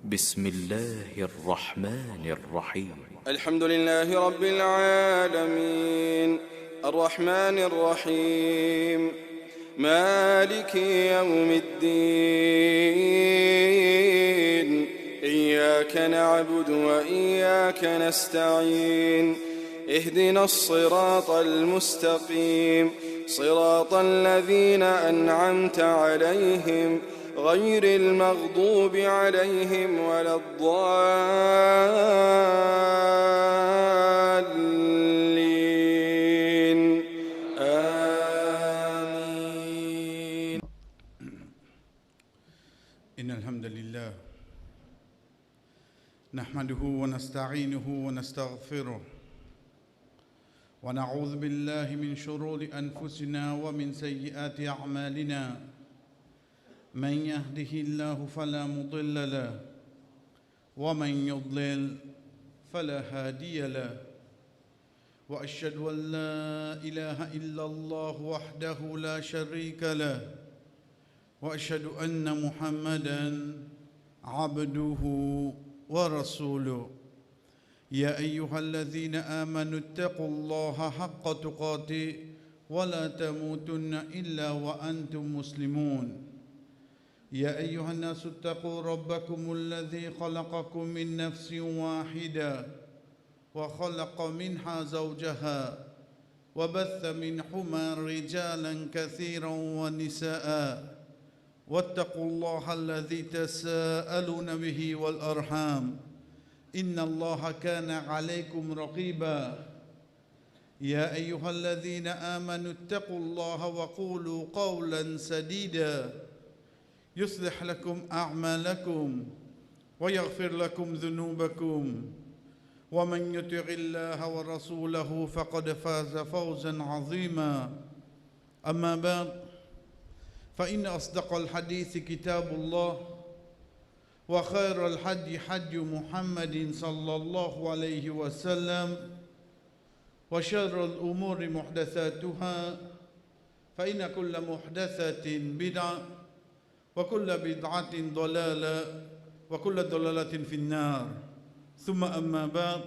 بسم الله الرحمن الرحيم الحمد لله رب العالمين الرحمن الرحيم مالك يوم الدين إياك نعبد وإياك نستعين اهدنا الصراط المستقيم صراط الذين أنعمت عليهم غير المغضوب عليهم ولا الضالين آمين. إن الحمد لله نحمده ونستعينه ونستغفره ونعوذ بالله من شرور أنفسنا ومن سيئات أعمالنا من يهده الله فلا مضل له ومن يضلل فلا هادي له وأشهد أن لا إله إلا الله وحده لا شريك له وأشهد أن محمدًا عبده ورسوله يا أيها الذين آمنوا اتقوا الله حق تقاته ولا تموتن إلا وأنتم مسلمون يا أيها الناس اتقوا ربكم الذي خلقكم من نفس واحدة وخلق منها زوجها وبث منهما رجالا كثيرا ونساء واتقوا الله الذي تساءلون به والأرحام إن الله كان عليكم رقيبا يا أيها الذين آمنوا اتقوا الله وقولوا قولا سديدا يصلح لكم أعمالكم ويغفر لكم ذنوبكم ومن يطع الله ورسوله فقد فاز فوزا عظيما أما بعد فإن أصدق الحديث كتاب الله وخير الحدي حدي محمد صلى الله عليه وسلم وشر الأمور محدثاتها فإن كل محدثة بدعة وكل بدعة ضلالة وكل ضلالة في النار ثم أما بعد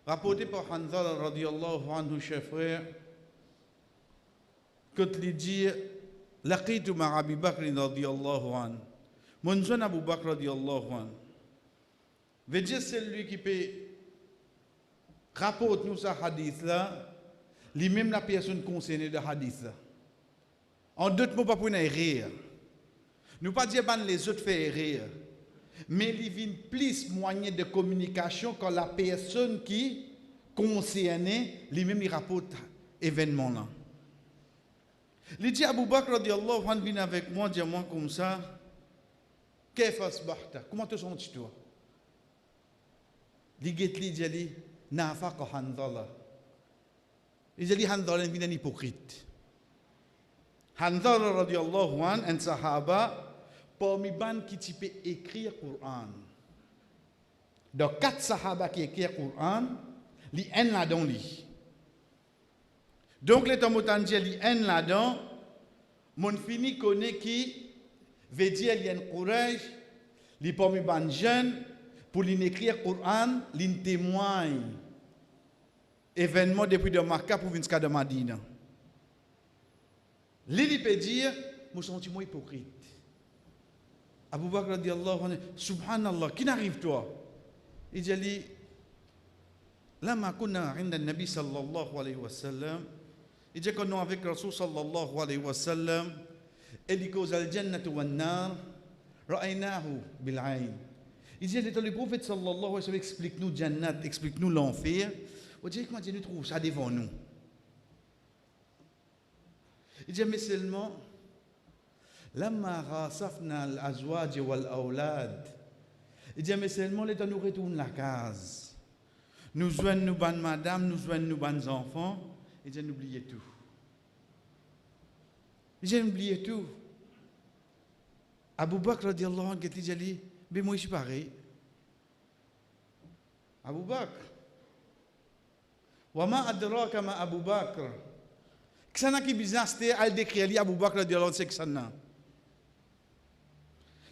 rapporté par Hanzala radiallahu anhu chers frères que tu dis لقيت مع أبي بكر رضي الله عنه منزون أبو بكر رضي الله عنه veut dire celui qui peut rapporter nous ce hadith là lui-même la personne concernée de hadith là en d'autres mots pas pour nous rire nous pas dire que les autres fait rire mais il vient plus moyen de communication que la personne qui concernée lui-même il rapporte événement là. Il dit Abu Bakr radiallahu anhu vient avec moi, dis-moi comme ça, Kayfa asbahta? Comment te sens-tu? Il dit Nafaqa Hanzala. Il dit Hanzala est un hypocrite. Hanzala radiallahu anhu, un sahaba, parmi ban qui peut écrire Coran. Donc 4 sahaba qui écrivent Coran, li en là-dedans li. Donc, les tomotans disent qu'il y a un là-dedans, mon fini connaît qui veut dire qu'il y a un courage, il y a un jeune, pour l'écrire le Coran, il témoigne événement depuis de Makkah pour venir de Madina. Il peut dire, je me sens hypocrite. Abu Bakr radiallahu anhu, subhanallah, qui n'arrive toi? Il dit, لما كنا عند النبي صلى الله عليه وسلم il dit que nous avec Rasul sallallahu alayhi wa sallam il dit que al-jannatu wan-nar ra'aynahu bil-ayn. Il dit le prophète sallallahu alayhi wa sallam explique-nous jannat, explique-nous l'enfer. On dit comment Dieu nous trouve ça devant nous. Il dit mais seulement lamma rasafna al-azwaj wal-awlad. Il dit mais seulement les temps nous retourne la case. Nous joignons nous bonnes madame, nous joignons nous bonnes enfants. Et j'ai oublié tout. J'ai oublié tout. Abu Bakr radiallahu anhu qui a dit, mais moi je suis pareil. Abu Bakr. Wama adraka ma Abu Bakr. Qu'est-ce qui bizarre c'était à décrire Abu Bakr radiallahu anhu c'est que ça n'a.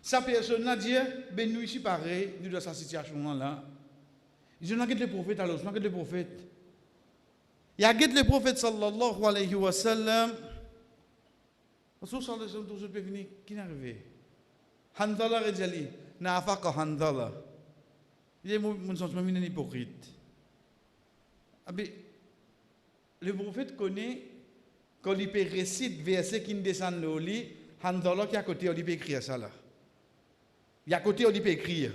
Sa personne a dit, ben nous ici pareil, nous dans cette situation là. Ils ont le prophète alors, ils ont le prophète. Il y a le prophète sallallahu alayhi wa sallam. Rasul sallallahu alayhi wa sallam, tout peut venir, qui est arrivé? Handala rejali, na'afaqa handala. Il est mon sens, même un hypocrite. Le prophète connaît, quand il peut réciter verset qui descend dans le lit, Handala qui est à côté, il peut écrire ça là. Il y a à côté, il peut écrire.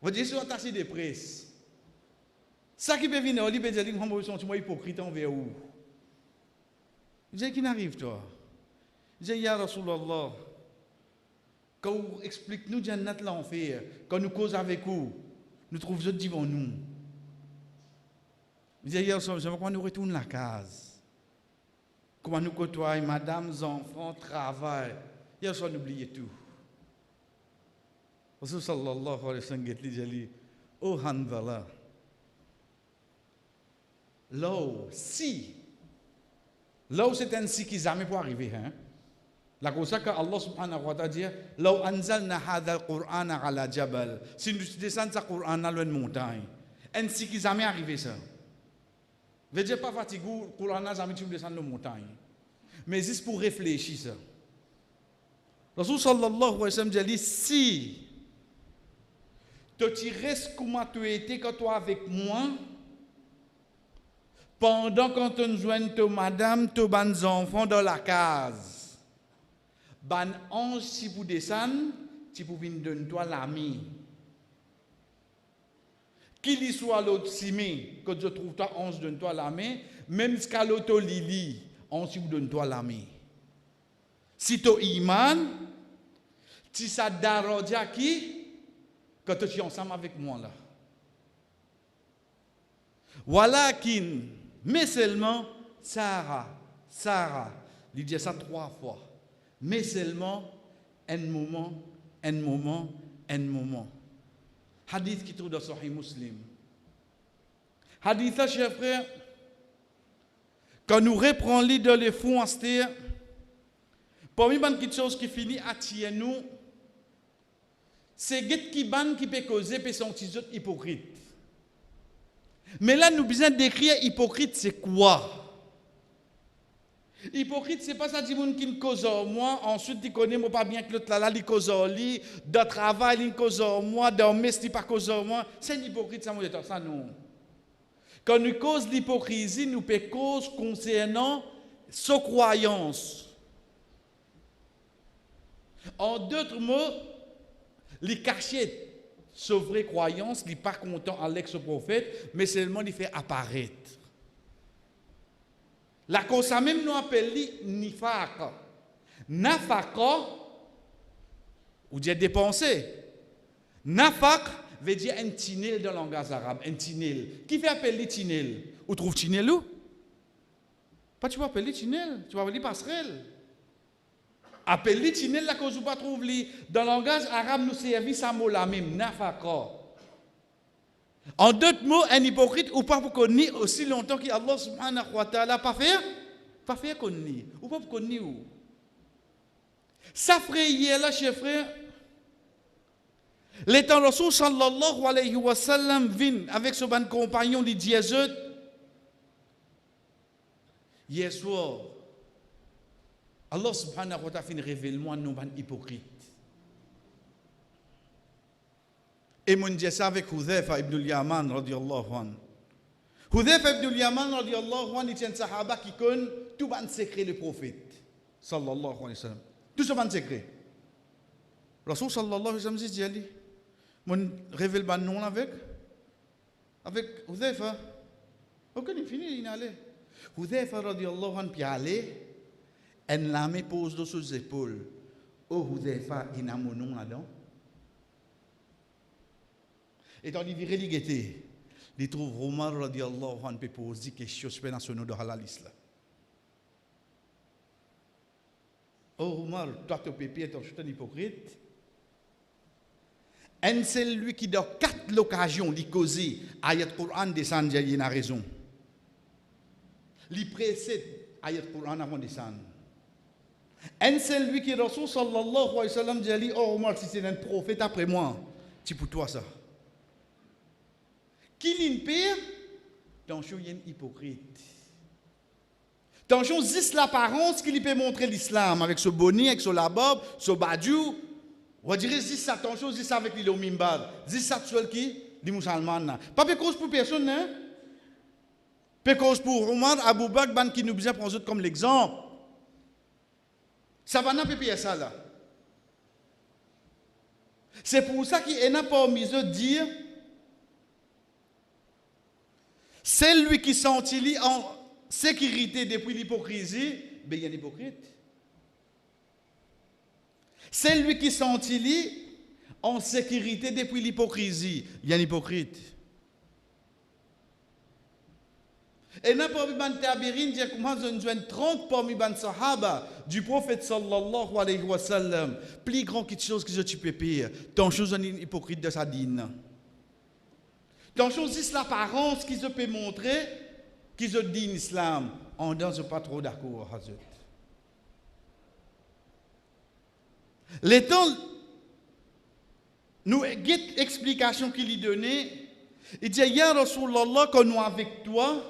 Vous dites sur la tasse de presse. Ça qui peut venir, il peut dire que je suis un hypocrite envers vous. Je dis, qui n'arrive toi? Je dis, Ya Rasulallah, quand vous expliquez nous Jannat l'enfer, quand nous causons avec vous, nous trouvons autres devant nous. Je dis, Ya Rasulallah, comment nous retournons la case? Comment nous côtoyons, madame, enfants, travail? Ya Rasulallah, n'oubliez tout. Rasul sallallahu alayhi wa sallam dit, oh Handala, là c'est ainsi qu'ils jamais pour arriver. Hein? La cause que Allah subhanahu wa ta'ala dit, là anzalna hadha al-Qur'an ala jabal. Si nous descendons ce Qur'an à une montagne, ainsi qu'ils jamais arrivé ça. Veut dire pas fatigué, le Qur'an n'a jamais descendu la montagne. Mais juste pour réfléchir ça. Rasul sallallahu alayhi wa sallam dit, si tu restes comme tu étais quand tu es avec moi, pendant quand tu joins ta madame, tes enfants dans la case. Ban ange si vous descendez, tu peux venir donner toi l'ami. Qu'il y soit l'autre simé, quand je trouve toi ange donne toi l'ami, même si l'autre lili, ange si vous donne toi l'ami. Si tu iman, si ça darodia qui quand tu es ensemble avec moi là. Walakin, mais seulement, Sarah, il dit ça 3 fois. Mais seulement, un moment. Hadith qui trouve dans Sahih Muslim. Hadith ça, chers frères, quand nous reprenons l'idée de fond, parmi les petites choses qui finissent à tirer nous, c'est qui peut causer et sont hypocrites. Mais là, nous besoin décrire hypocrite, c'est quoi? Hypocrite, c'est pas ça qui ne cause moi, ensuite il connaît moi pas bien que l'autre là, il cause lui, de travail, il cause moi, dans mes il pas cause moi. C'est une hypocrite, ça, ça non. Quand nous cause l'hypocrisie, nous peut cause concernant sa croyance. En d'autres mots, les cachets, sa vraie croyance, il n'est pas content avec ce prophète, mais seulement il fait apparaître. La cause même nous appelle nifaq. Nafaqa, ou dire dépenser. Nafaq veut dire un tinel dans le langage arabe, un tinel. Qui fait appeler tinel? Où trouve tinel où? Pas tu vas appeler tinel, tu vas appeler passerelle. Appeler tinel la cause ou pas trouve li dans le langage arabe nous servit ça mot la même nafaqa. En d'autres mots, un hypocrite ou pas pour connaître aussi longtemps qu'Allah subhanahu wa ta'ala pas faire connaître ou pas pour connaître où. Ça frère hier là chers frères, l'étant Rasul sallallahu alayhi wa sallam vient avec son bon compagnon de Diazot hier soir. Allah subhanahu wa ta'ala fin révèle-moi non ban hypocrite. Et mon dit ça avec Hudhayfa ibn al-Yaman radiyallahu anhu. Hudhayfa ibn al-Yaman radiyallahu anhu est un sahaba qui connaît tout ban secret le prophète sallallahu alayhi wa sallam. Tout ce ban secret. Rasul sallallahu alayhi wa sallam dit ali mon révèle ban non avec Hudhayfa. Aucun il fini il allait. Hudhayfa radiyallahu anhu puis aller en lame pose de ses épaules. Oh Hudhayfa il n'a mon nom là-dedans. Et dans les virilités, il trouve Omar radiallahu anhu peut poser des questions nationaux de halal islam. Oh Omar, toi tu peux être un hypocrite. Et c'est lui qui dans 4 occasions il causé ayat Quran descend il a raison. Il précède ayat Quran avant descendre. Un c'est lui qui est Rasoul sallallahu alayhi wa sallam dit oh Omar, si c'est un prophète après moi, c'est pour toi ça. Qui l'inpire? Attention, il y a une hypocrite. Attention, juste l'apparence qu'il peut montrer l'islam avec ce bonnet, avec ce labob, ce badjou. On dirait juste attention, juste avec l'île au mimbar. Juste ça seul qui? Les musulmans. Pas de cause pour personne, hein? Pas de cause pour Omar, Abu Bakr, qui nous besoin prendre comme l'exemple. Ça va n'a pas payer ça là. C'est pour ça qu'il n'a pas mis de dire c'est lui qui sentit en sécurité depuis l'hypocrisie, ben il y a un hypocrite. C'est lui qui sentit en sécurité depuis l'hypocrisie, il y a un hypocrite. Et n'a pas vu ban tabirin dire comment on joint 30 parmi ban sahaba du prophète sallallahu alayhi wa sallam, plus grand quelque chose que je tu peux pire, tant chose un hypocrite de sa dîne. Tant chose c'est l'apparence qui se peut montrer qui se dit l'islam, on n'est pas trop d'accord Hazrat. Les temps nous guette explication qu'il lui donnait, il dit ya Rasulallah quand nous avec toi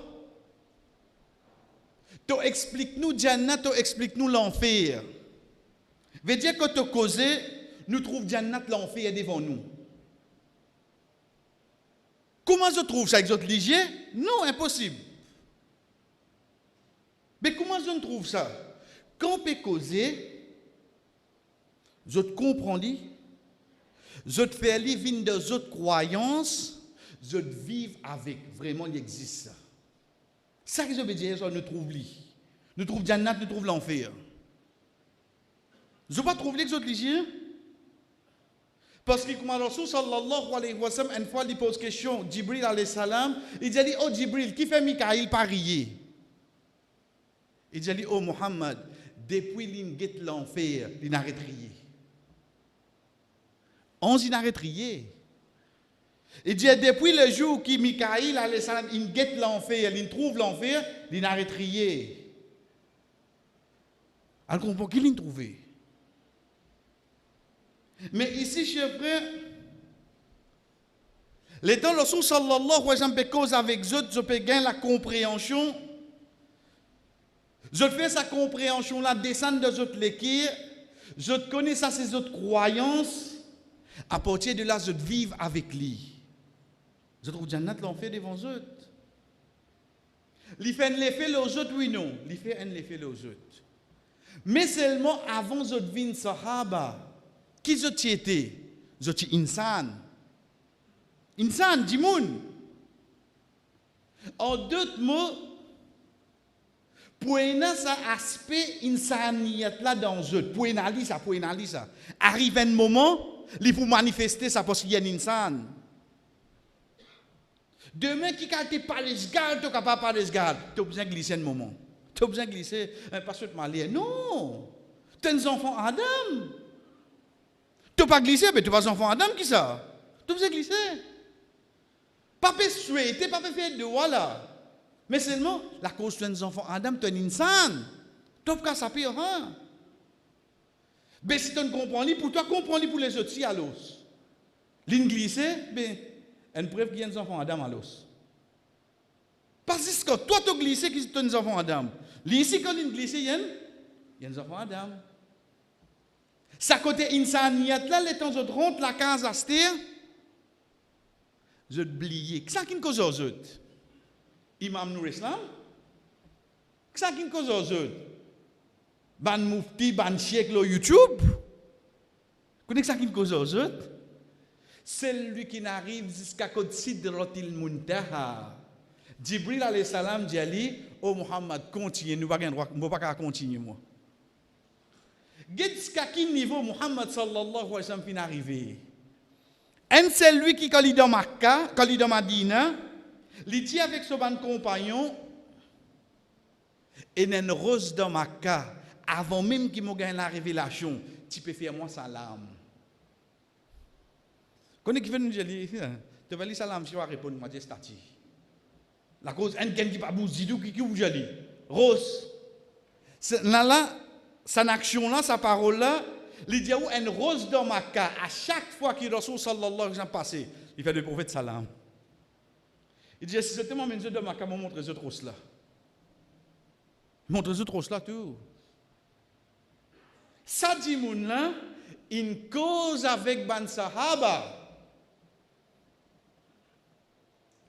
tu expliques-nous Jannat, tu expliques-nous l'enfer. Veut dire que tu causé, nous trouve Jannat l'enfer devant nous. Comment je trouve ça exotique? Non, impossible. Mais comment je trouve ça? Quand on peut causer, je te comprends, je te fais vivre des autres croyances, je te vivre avec. Vraiment, il existe ça. Ça que je veux dire, nous trouve lui. Nous trouve Jannat, nous trouve l'enfer. Je ne veux pas trouver l'exotique. Parce que comme Rasul sallallahu alayhi wa sallam, une fois, il pose question, Jibril alayhi salam, il dit, oh Jibril, qui fait Mikaïl parier? Il dit, oh Muhammad, depuis qu'il guette l'enfer, il n'arrête rien. Il n'arrête rien. Il dit, depuis le jour que Mikaïl alayhi salam, il guette l'enfer, il trouve l'enfer, il n'arrête rien. Alors, on comprend qu'il l'a trouvé. Mais ici, chers frères, les temps, le Rasul sallallahu alayhi wa sallam, cause avec eux, je peux gagner la compréhension. Je fais sa compréhension, la descente de autres l'équire. Je connais ça, ces autres croyances. À partir de là, je vive avec lui. Je trouve Jannat l'enfer devant eux. Il fait un effet aux autres, oui, non. Il fait un effet aux autres. Mais seulement avant de devenir Sahaba. Qui je étais? Je suis insan. Insan, Dimoun. En d'autres mots, pour ça aspect insaniyat là dans eux. Pour analyser ça. Arrive un moment, il faut manifester ça parce qu'il y a un insan. Demain, qui a été parlé de garde, tu n'as pas parlé de garde. Tu as besoin de glisser un moment. Tu as besoin de glisser parce que tu m'as dit, non. Tu es un enfant Adam. Tu n'as pas glissé, mais tu n'es pas un enfant Adam qui ça. Tu as besoin de glisser. Pas de souhaiter, pas de faire de voilà. Mais seulement, la cause de tes enfants Adam, tu es un insan. Tu n'as pas ça pire. Mais si tu ne comprends pas, pour toi, comprends-le pour les autres, si à l'os. L'in glissé, ben, une preuve qu'il y a des enfants Adam à l'os. Parce que toi, tu as glissé qui sont des enfants Adam. Ici, quand il glissé, il y a des enfants Adam. Ça côté insaniyat là, les temps où je rentre la case à terre, je oublié. Qu'est-ce qui cause aux autres? Imam Nour Islam? Qu'est-ce qui cause aux autres? Ban Mufti, ban Cheikh, le YouTube? Qu'est-ce qui cause aux autres? Celui qui n'arrive jusqu'à côté Sidratil Muntaha. Jibril alayhi salam dit, oh Muhammad, continue, nous ne pouvons pas continuer moi. Jusqu'à quel niveau Muhammad sallallahu alayhi wa sallam finit arrivé? Un c'est lui qui, quand il est dans Makkah, quand il est dans Madina, il dit avec son bon compagnon, et une rose dans Makkah, avant même qu'il m'ait gagné la révélation, tu peux faire moi salam. Quand il veut nous dire, tu vas dire salam, je vais répondre, moi, je stati. La cause, un qui pas bout, qui vous dit, rose. Là, sa action-là, sa parole-là, il dit une rose dans Makkah. À chaque fois qu'il Rasoul sallallahu alayhi wa sallam passé, il fait le prophète salam. Il dit, si c'était mon menzo de Makkah, je montre cette rose-là. Montre cette rose-là, tout. Ça dit, moun là, une cause avec Ban Sahaba.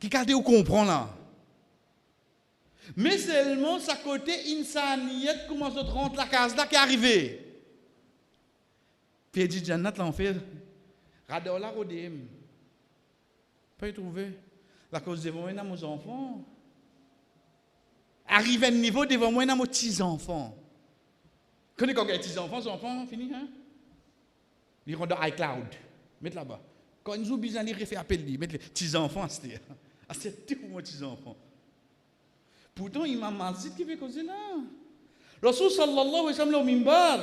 Qui garde ou comprend là. Mais seulement, sa côté insaniyet, comment ça rentre la case là qui est arrivé. Puis il dit, Jannat là, on fait, radar là, rodem. Pas y trouver. La cause devant moi, dans mes enfants. Arrive à un niveau devant moi, dans mes petits-enfants. Quand il y a des petits-enfants, les enfants, fini, hein? Ils rentrent dans iCloud. Mettez là-bas. Quand ils ont besoin, ils refait appel, mettez les petits-enfants, c'est tout pour mes petits-enfants. Pourtant, Imam Mazid qui fait causer là. Rasoul sallallahu alayhi wa sallam au mimbar.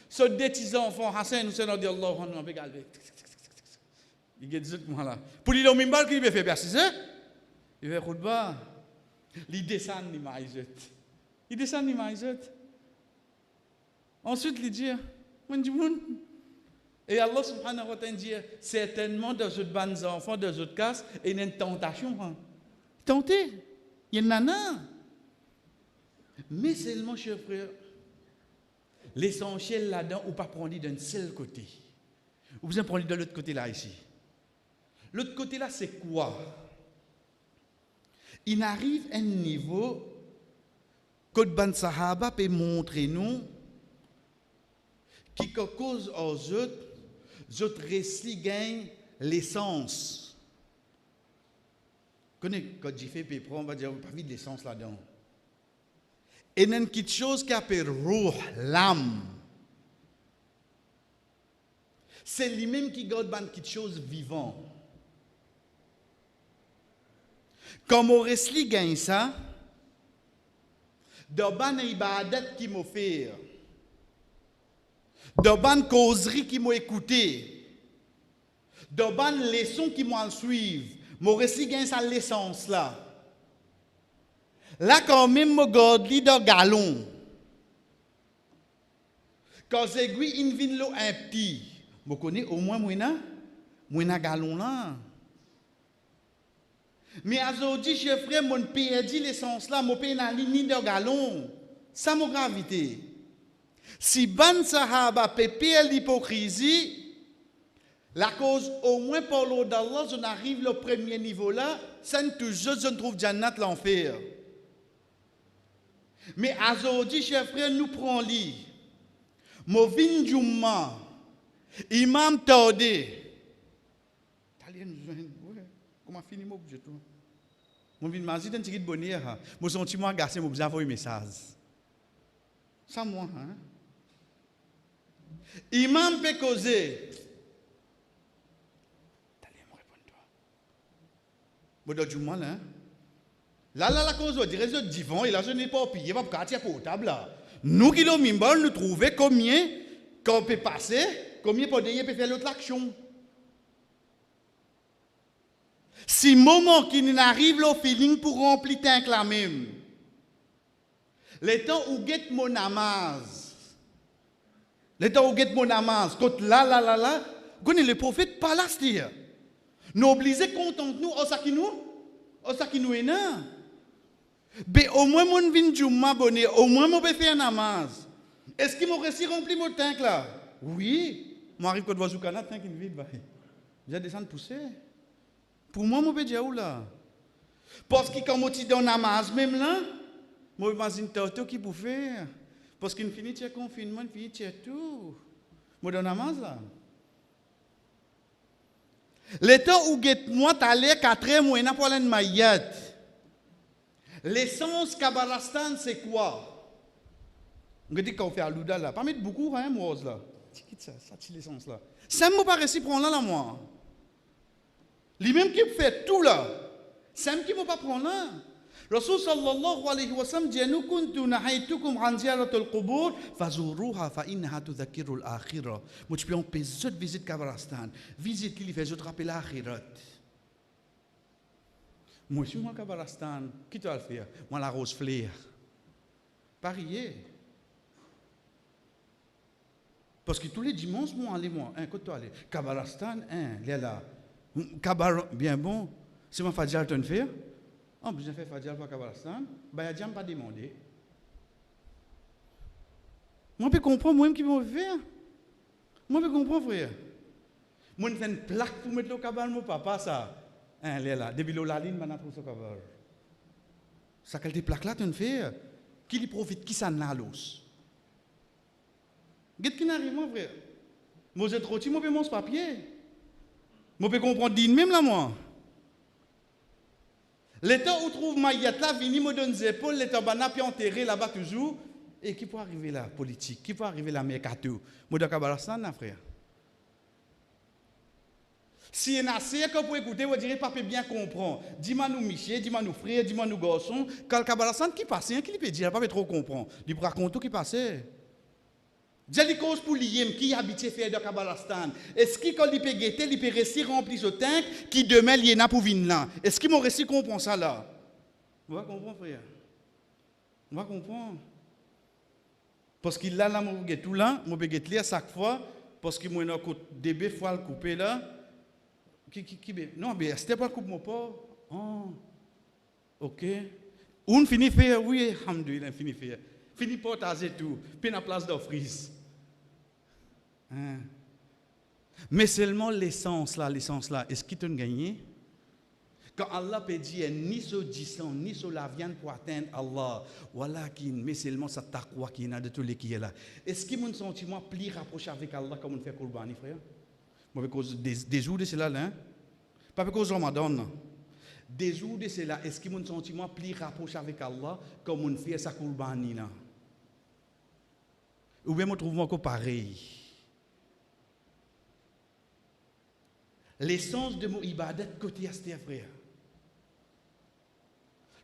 Ce deux petits-enfants, Hassan Hussein radiallahu anhu, avec Albert. Il y a des autres là. Pour lui, au mimbar, qui fait faire ça? Il fait khutbah. Il descend, il maïzet. Il descend, il maïzet. Ensuite, il dit, et Allah subhanahu wa ta'ala dit, certainement dans autres bandes enfants, dans autres cas, il y a une tentation. Hein. Tenter. Il y a une nana. Mais seulement, chers frères, l'essentiel là-dedans, ou pas prendre d'un seul côté. Ou vous en prenez de l'autre côté là, ici. L'autre côté là, c'est quoi? Il arrive à un niveau que Ban Sahaba peut montrer nous qui cause aux autres récits gagnent l'essence. Quand j'ai fait Pépro, on va dire, pas vite l'essence là-dedans. Et il y a quelque chose qui appelle ruh, l'âme. C'est lui-même qui garde quelque chose vivant. Comme on récit gagne ça, dans ban ibadat qui m'a fait, dans ban causerie qui m'a écouté, dans ban leçon qui m'a suivi, mon récit gagne sa l'essence là. Là quand même me garde li dans galon. Quand aiguille in vin l'eau un petit, me connais au moins moi galon là. Mais aujourd'hui, chef frère, mon perdu l'essence là, mon pays n'a ni de galon. Ça m'a gravité. Si Ban Sahaba peut perdre l'hypocrisie, la cause au moins par l'eau d'Allah, on arrive au premier niveau là, ça ne toujours je trouve Jannat l'enfer. Mais aujourd'hui, chef frère, nous prenons lit. Mon vin Jumma, Imam Tordé. Comment finir mon objet tout? Mon vin mazid un petit bonheur. Mon sentiment agacé, mon besoin envoyer message. Ça moi hein. Imam peut causer. T'allais me répondre toi. Bon donc du mal hein. Là la cause on dirait ce divan et là je n'ai pas payé pas quartier portable là. Nous qui l'ont mimbal nous trouver combien qu'on peut passer, combien pour d'ailleurs peut faire l'autre action. Si moment qui n'arrive au feeling pour remplir tank la même. Le temps où get mon namaz. Le temps où get mon namaz. Quand là. Connais le prophète pas là c'est. Nous obligés contente nous au ça qui nous est nan. Mais au moins mon vin juma bonné, au moins mon peut faire namaz. Est-ce qu'il m'a réussi remplir mon tank là? Oui. Moi arrive quand vois Zoukana tank une vide. J'ai descendu pousser. Pour moi, je peux dire où là? Parce que quand je suis dans namaz, même là, je imagine tout qui peut faire. Parce qu'il finit le confinement, il finit tout. Je suis dans namaz là. Le temps où moi, tu allais 4 mois, pour aller en Mayat. L'essence Kabalastan, c'est quoi? Je dis qu'on fait à l'ouda là. Pas mettre beaucoup, hein, moi, là. Quitte ça, c'est l'essence là. Ça ne m'a pas réussi prendre là, moi. Lui-même qui fait tout là, c'est lui qui ne va pas prendre là. Rasul sallallahu alayhi wa sallam dit nous kuntu nahaytukum an ziyaratul qubur fazuruha fa innaha tudhakkiru al-akhirah. Moi tu peux en payer une visite Kabalastan, visite qui lui fait autre rappeler l'akhirat. Moi je suis moi Kabalastan, qui tu vas le faire? Moi la rose fleur. Parier. Parce que tous les dimanches, moi, quand tu allais, Kabalastan, là. Kabar, bien bon, c'est ma Fadjal ton faire. En plus, j'ai fait Fadjal pour Kabalastan, ben, il n'y a pas demandé. Moi, je peux comprendre, moi-même qui vais faire. Moi, je peux comprendre, frère. Moi, je fais une plaque pour mettre le cabal, mon papa, ça. Là, depuis la ligne, je trouve ce cabal. Ça, quelle plaque là, tu fais? Qui lui profite, qui s'en a l'os? Qu'est-ce qui n'arrive, mon frère? Moi, j'ai trop dit, moi, je peux mon papier. Moi, je peux comprendre, dis même là, moi. L'État où trouve Maïat là, vini me donne des épaules, l'État banana puis enterré là-bas toujours. Et qui peut arriver là, politique? Qui peut arriver là, mercato? Moi, je suis frère. Si il y a assez que pour écouter, vous direz, papa bien comprendre. Dis-moi nous, Michel, dis-moi nous, frères, dis-moi nous, garçons. Quand le Kabbalassan qui passe, qui peut dire, pas trop comprendre. Il peut raconter tout qui passait. J'ai des causes pour l'IM qui habite faire de Kabbalastan. Est-ce qu'il, quand il peut guetter, il peut rester rempli ce tank qui demain, il y en a pour venir là? Est-ce qu'il m'a réussi comprendre ça là? On va comprendre, frère. On va comprendre. Parce qu'il a là, mon tout là, mon guetter à chaque fois, parce que moi, j'ai un début, fois le couper là. Non, mais c'était pas coupe mon pas. Oh, ok. On finit faire, oui, alhamdoulilah, finit faire. Finit partager tout, puis la place d'offrise. Hein? Mais seulement l'essence là, est-ce qu'il t'a gagné? Quand Allah peut dire ni ce disant, ni ce la viande pour atteindre Allah, voilà qui, mais seulement sa taqwa qui est de tous les qui est là. Est-ce qu'il mon sentiment plus rapproché avec Allah comme on fait Qurbani, frère? Moi, cause des jours de cela, hein? Pas à cause de Ramadan. Des jours de cela, est-ce que mon sentiment plus rapproché avec Allah comme on fait sa Qurbani là? Ou bien, je trouve encore pareil. L'essence de mon ibadat côté à ce frère.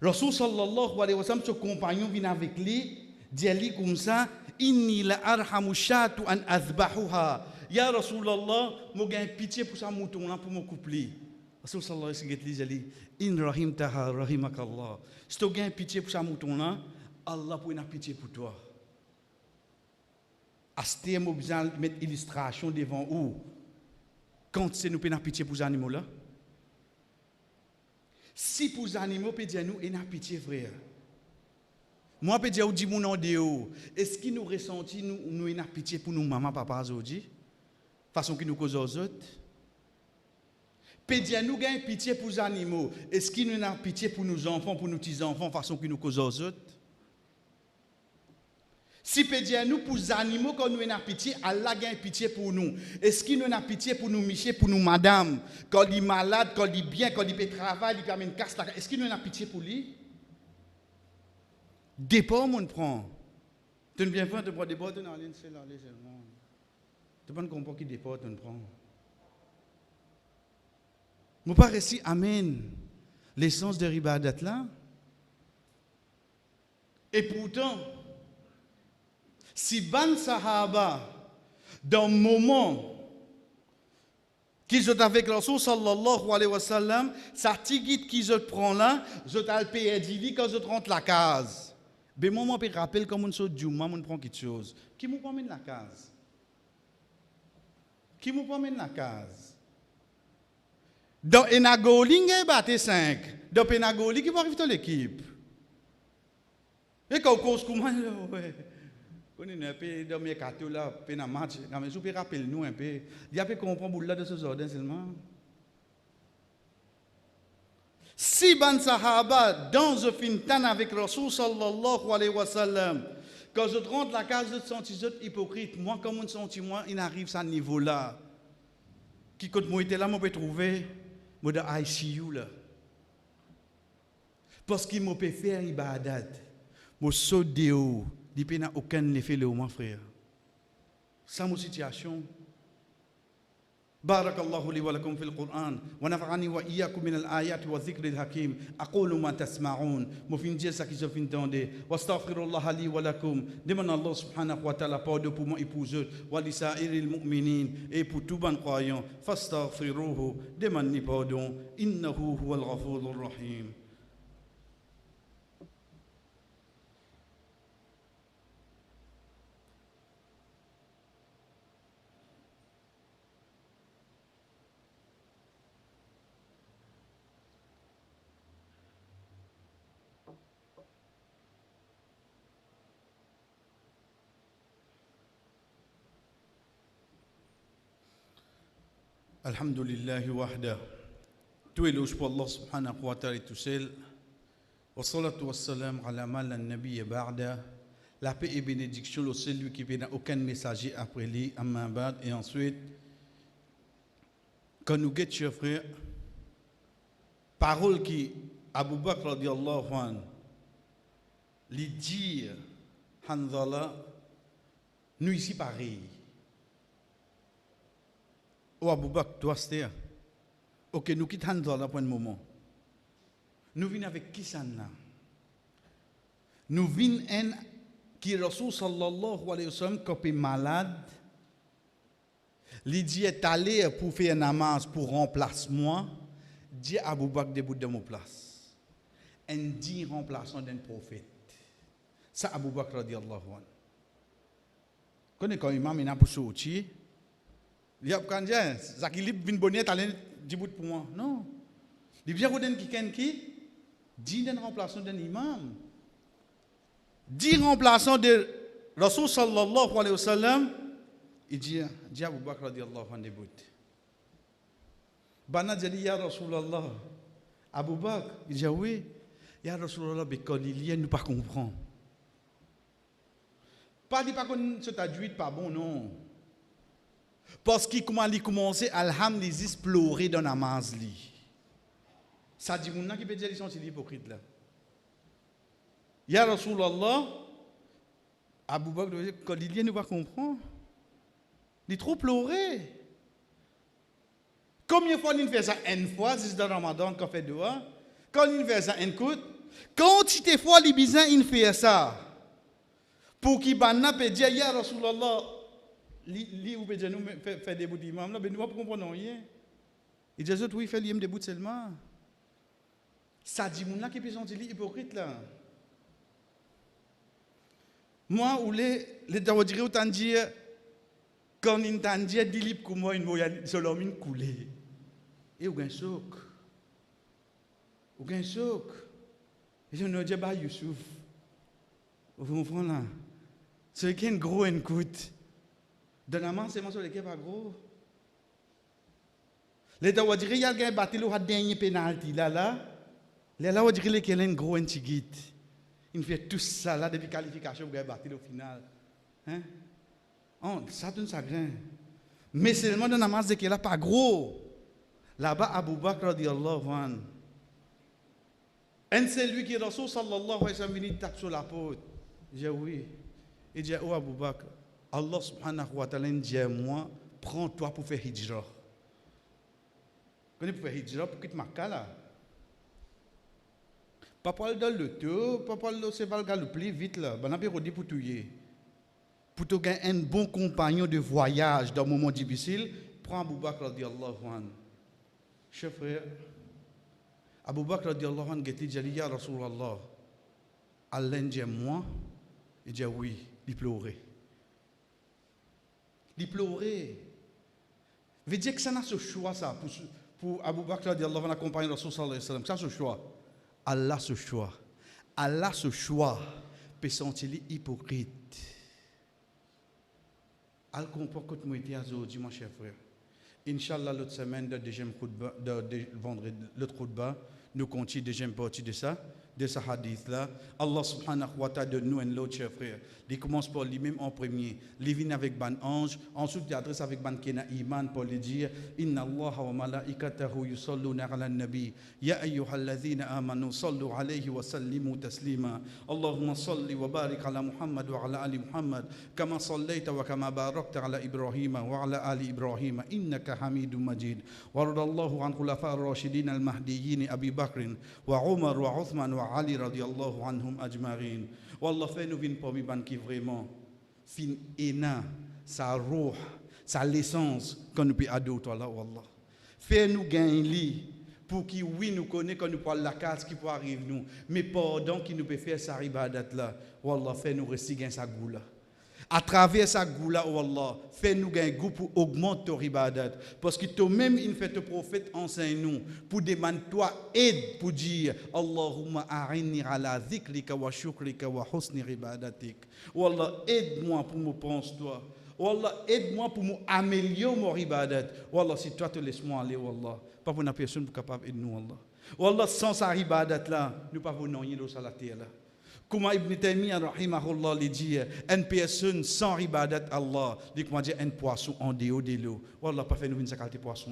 Rasul sallallahu alayhi wa sallam, son compagnon vient avec lui, dit comme ça, inni la arhamu shatu an azbahuha. Ya Rasulallah, moi j'ai pitié pour ça mouton là pour me coupler. Rasul sallallahu alayhi wa sallam dit, in rahimtaha rahimakallah. Si tu as pitié pour ça mouton là, Allah pour une pitié pour toi. Asté moi besoin mettre illustration devant vous. Quand c'est nous pena pitié pour les animaux là? Si pour les animaux peut dire nous une pitié frère. Moi peut dire ou dit mon nom de haut. Est-ce qu'il nous ressentit nous une pitié pour nous maman papa aujourd'hui? Façon qui nous cause aux autres. Peut dire nous gagne pitié pour les animaux. Est-ce qu'il nous a pitié pour nos enfants, pour nos petits-enfants, façon qui nous cause aux autres? Si peut dire nous pour les animaux quand nous avons pitié, Allah gagne pitié pour nous. Est-ce qu'il nous a pitié pour nous, Michel, pour nous, madame? Quand il est malade, quand il est bien, quand il peut travailler, il peut amener une casse. Est-ce qu'il nous a pitié pour lui? Départ, on prend. Tu ne viens pas te prendre des bottes, tu n'as rien fait là, légèrement. Tu ne comprends pas qui départ, tu ne prends. Je ne pas réussir, amen, l'essence de ribadat là. Et pourtant, si ban sahaba, dans le moment qu'ils sont avec Rasul sallallahu alayhi wa sallam, ça tigit qu'ils se prend là, je t'ai payé d'ili quand je rentre la case. Ben moi, je me rappelle comme on se dit, moi, on prend quelque chose. Qui me promène la case? Qui me promène la case? Dans Enagoli, il y a battu 5. Dans Enagoli, qui va arriver dans l'équipe? Et quand on cause comment, ouais. On est un peu dans mes cartes là, peu dans match. Mais je peux rappeler nous un peu. Il y a peu comprendre là de ce ordre seulement. Si ban sahaba dans le fintan avec Rasul sallallahu alayhi wa sallam, quand je rentre la case de senti hypocrite, moi comme on senti moi, il arrive à ce niveau là. Qui quand moi était là, moi peut trouver moi dans ICU là. Parce qu'il m'a peut faire ibadat. Moi saute de haut. Il n'y a aucun effet le mon frère. C'est ma situation. بارك الله لي ولكم في القرآن ونفعني وإياكم من الآيات والذكر الحكيم أقول ما تسمعون مفين جلسة qui je viens d'entendre واستغفر الله لي ولكم demande Allah subhanahu wa ta'ala pardon pour mon épouse ولسائر المؤمنين et pour tout bon croyant فاستغفروه demande pardon إنه هو الغفور الرحيم. Alhamdulillahi wahda. Tout éloge pour Allah subhanahu wa ta'ala tout seul. Wa salatu wa salam ala man la nabi ba'da. La paix et bénédiction au celui qui n'a aucun messager après lui, amma ba'd. Et ensuite, quand nous guettons, chers frères, parole qui Abu Bakr radiallahu anhu lui dit, Hanzala, nous ici pareil. Oh Abu Bakr, toi c'est ok, nous quittons Hanzala pour un moment. Nous venons avec qui ça là? Nous venons un qui Rasul sallallahu alayhi wa sallam qui est malade. Il dit est allé pour faire un namaz pour remplacer moi. Dit Abu Bakr debout de mon place. Un dit remplaçant d'un prophète. Ça Abu Bakr radiallahu anhu. Quand imam il a pour sortir, il y a quand dire ça qui libre vinn bonnet aller debout pour moi. Non. Il vient pour qui dit d'un remplaçant d'un imam. Dit remplaçant de Rasul sallallahu alayhi wa sallam. Il dit Abu Bakr radiallahu anhu debout. Bana dit ya Rasulallah. Abu Bakr, il dit oui. Ya Rasulallah, mais quand il y a, nous pas comprendre. Pas dit pas qu'on se traduit pas bon, non. Parce qu'il commençait alhamdulillah pleurer dans la namaz li. Ça dit mon qui peut dire ils sont hypocrites là. Ya Rasulallah, Abu Bakr, quand il y a, nous pas comprendre. Il est trop pleuré. Combien de fois il fait ça? Une fois, c'est dans le Ramadan qu'on fait dehors. Quand il fait ça, une coup. Quantité de fois, il fait ça. Pour qu'il peut dire, ya Rasulallah, il peut dire, nous fait des bouts d'imam, mais nous ne comprenons rien. Il dit, oui, il fait des bouts seulement. Ça dit, mon qui peut sentir hypocrite là. Moi, ou les dire autant dire, quand il t'a dit, il comme moi, il se l'homme coulé. Et ou un souk. Ou un souk. Et je ne dis pas Youssouf. Vous comprenez là? C'est qui est gros et coûte. Dans la main, c'est moi sur lequel pas gros. L'État va dire, il y a un battu le dernier pénalty là. Là, on dirait qu'il y a un gros et tigit. Il fait tout ça là depuis qualification pour battre au final. Hein? Oh, ça donne ça grain. Mais seulement dans la masse de qu'il n'a pas gros. Là-bas, Abu Bakr radiallahu anhu. Et c'est lui qui est Rasul sallallahu alayhi wa sallam venu taper sur la porte. Il dit oui. Il dit oh Abu Bakr, Allah subhanahu wa ta'ala dit moi, prends-toi pour faire hijra. Quand il pour faire hijra, pour quitter Makkah là. Pas parler dans le tout, pas parler c'est pas le plus vite là. Ben on a dit pour tuer. Pour te gagner un bon compagnon de voyage dans un moment difficile, prends Abu Bakr radiallahu anhu. Chers frères, Abu Bakr radiallahu anhu dit ya Rasulallah, Allah dit moi, il dit oui, il pleurait. Il pleurait. Veut dire que ça n'a ce choix ça pour Abu Bakr radiallahu anhu accompagner Rasul sallallahu alayhi wa sallam. Ça ce choix. Allah ce choix. Allah ce choix peut sentir hypocrite. Al comprend que moi été aujourd'hui mon cher frère. Inch'Allah l'autre semaine de deuxième khutba de vendredi l'autre khutba nous continuons deuxième partie de ça de ce hadith là. Allah subhanahu wa ta'ala de nous un l'autre cher frère. Il commence par lui-même en premier. Il vient avec ban ange, ensuite il adresse avec ban kena iman pour lui dire inna Allah wa malaikatahu yusalluna ala nabi ya ayyuhalladhina amanu sallu alayhi wa sallimu taslima. Allahumma salli wa barik ala Muhammad wa ala ali Muhammad kama sallaita wa kama barakta ala Ibrahim wa ala ali Ibrahim innaka Hamidum Majid. Wa radallahu an khulafa ar-rashidin al-mahdiyyin Abi Bakr wa Umar wa Uthman wa Ali radiyallahu anhum ajma'in. Wallah fait nous vinn parmi ban qui vraiment fin ena sa roh sa l'essence quand nous peut adorer toi là wallah. Fait nous gagner pour qui oui nous connaît quand nous parle la case qui peut arriver nous mais pardon qui nous peut faire sa ibadat là wallah fait nous rester gain sa goût là. À travers sa goula, oh Allah, fais-nous un goût pour augmenter ton ibadat. Parce que toi-même, il fait te prophète, enseigne-nous, pour demander toi aide pour dire Allahumma a'inni ala dhikrika wa shukrika wa husni ibadatik. Oh Allah, aide-moi pour me penser toi. Wallah, aide-moi pour m'améliorer mon ibadat. Wallah, si toi te laisses-moi aller, Wallah. Pas pour une personne capable d'aider nous, Wallah. Wallah, sans sa ibadat là, nous ne pouvons pas nous dans la terre là. Comme Ibn Taymiyyah rahimahullah lui dit, une personne sans ibadat Allah, dit comment dire un poisson en dehors de l'eau. Wallah, pas fait nous une qualité poisson.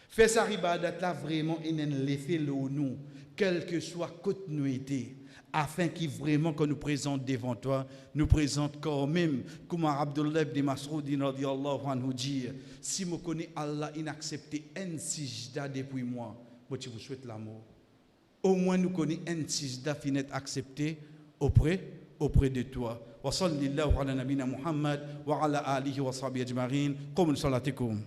Fait sa ibadat là vraiment il l'effet l'eau nous, quel que soit côté nous été, afin qu'il vraiment qu'on nous présente devant toi, nous présente quand même, comme Abdullah ibn Mas'ud radiyallahu anhu dit, si je connais Allah inaccepté un sijda depuis moi, je vous souhaite l'amour. Au moins nous connaissons un sijda finet accepté auprès de toi. Wa sallallahu ala nabina Muhammad wa ala alihi wa sahbihi ajma'in. Qum salatikum.